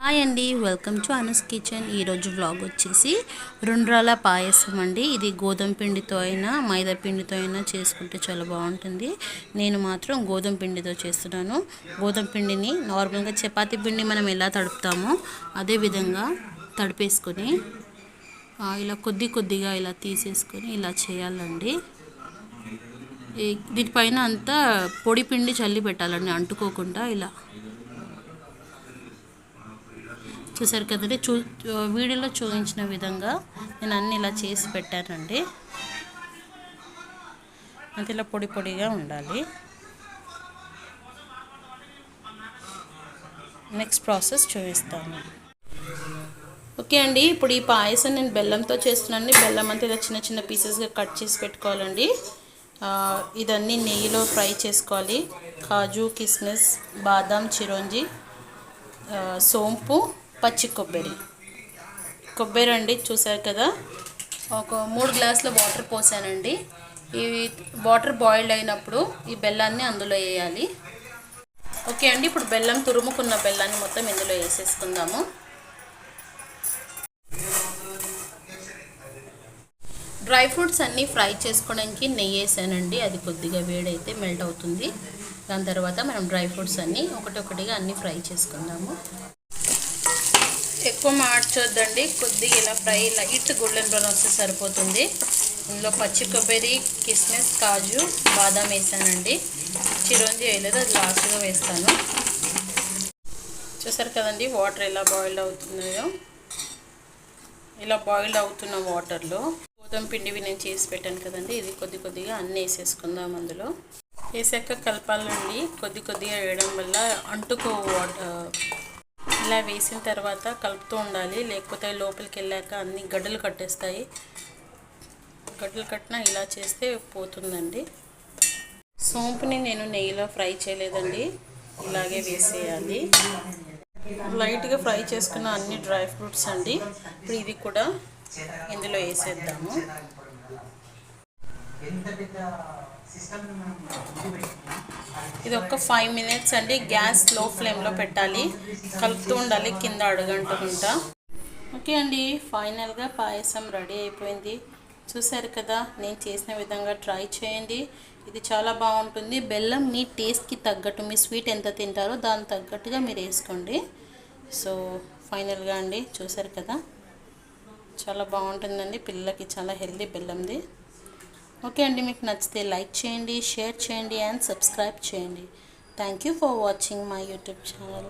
Hi అండి, welcome to Anas kitchen. ఈరోజు vlog వచ్చేసి రుండ్రాల పాయసం అండి. ఇది గోధుమ పిండితో అయినా మైదా పిండితో అయినా చేసుకుంటే చాలా బాగుంటుంది. నేను మాత్రం గోధుమ పిండితో చేస్తున్నాను. గోధుమ పిండిని నార్మల్గా చపాతీ పిండి మనం ఎలా తడుపుతామో అదే విధంగా తడిపేసుకొని ఇలా కొద్దిగా ఇలా తీసేసుకొని ఇలా చేయాలండి. దీనిపైన అంతా పొడి పిండి చల్లి పెట్టాలండి, అంటుకోకుండా. ఇలా చూసారు కదండి, వీడియోలో చూపించిన విధంగా నేను అన్నీ ఇలా చేసి పెట్టానండి. అది ఇలా పొడి పొడిగా ఉండాలి. నెక్స్ట్ ప్రాసెస్ చూపిస్తాను. ఓకే అండి, ఇప్పుడు ఈ పాయసం నేను బెల్లంతో చేస్తున్నాను. బెల్లం అంతా ఇలా చిన్న చిన్న పీసెస్గా కట్ చేసి పెట్టుకోవాలండి. ఇదన్నీ నెయ్యిలో ఫ్రై చేసుకోవాలి. కాజు, కిస్మిస్, బాదం, చిరోంజి, సోంపు, పచ్చి కొబ్బరి అండి. చూసారు కదా, ఒక 3 గ్లాసుల వాటర్ పోసానండి. ఈ వాటర్ బాయిల్డ్ అయినప్పుడు ఈ బెల్లాన్ని అందులో వేయాలి. ఓకే అండి, ఇప్పుడు తురుముకున్న బెల్లాన్ని మొత్తం ఇందులో వేసేసుకుందాము. డ్రై ఫ్రూట్స్ అన్నీ ఫ్రై చేసుకోవడానికి నెయ్యి వేసానండి. అది కొద్దిగా వేడైతే మెల్ట్ అవుతుంది. దాని తర్వాత మనం డ్రై ఫ్రూట్స్ అన్నీ ఒకటొకటిగా అన్నీ ఫ్రై చేసుకుందాము. ఎక్కువ మార్చొద్దండి, కొద్దిగా ఇలా ఫ్రై లైట్ గోల్డెన్ బ్రౌన్ వస్తే సరిపోతుంది. ఇందులో పచ్చి కొబ్బరి, కిస్మిస్, కాజు, బాదం వేసానండి. చిరోంజి వేయలేదు, అది లాస్ట్గా వేస్తాను. చూసారు కదండి, వాటర్ ఎలా బాయిల్డ్ అవుతున్నాయో. ఇలా బాయిల్డ్ అవుతున్న వాటర్లో గోధుమ పిండివి నేను చేసి పెట్టాను కదండి, ఇది కొద్దిగా అన్నీ వేసేసుకుందాం. అందులో వేసాక కలపాలండి. కొద్దిగా వేయడం వల్ల అంటుకో. ఇలా వేసిన తర్వాత కలుపుతూ ఉండాలి, లేకపోతే లోపలికి వెళ్ళాక అన్ని గడ్డలు కట్టేస్తాయి. గడ్డలు కట్టినా ఇలా చేస్తే పోతుందండి. సోంపుని నేను నెయ్యిలో ఫ్రై చేయలేదండి, ఇలాగే వేసేయాలి. లైట్గా ఫ్రై చేసుకున్న అన్ని డ్రై ఫ్రూట్స్ అండి. ఇప్పుడు ఇది కూడా ఇందులో వేసేద్దాము. ఇది ఒక 5 మినిట్స్ అండి, గ్యాస్ లో ఫ్లేమ్లో పెట్టాలి. కలుపుతూ ఉండాలి, కింద అడుగంటకుండా. ఓకే అండి, ఫైనల్గా పాయసం రెడీ అయిపోయింది. చూసారు కదా, నేను చేసిన విధంగా ట్రై చేయండి. ఇది చాలా బాగుంటుంది. బెల్లం మీ టేస్ట్కి తగ్గట్టు, మీ స్వీట్ ఎంత తింటారో దానికి తగ్గట్టుగా మీరు వేసుకోండి. సో ఫైనల్గా అండి, చూసారు కదా, చాలా బాగుంటుందండి. పిల్లలకి చాలా హెల్దీ బెల్లంది. ఓకే అండి, మీకు నచ్చితే లైక్ చేయండి, షేర్ చేయండి అండ్ సబ్స్క్రైబ్ చేయండి. Thank you for watching my YouTube channel.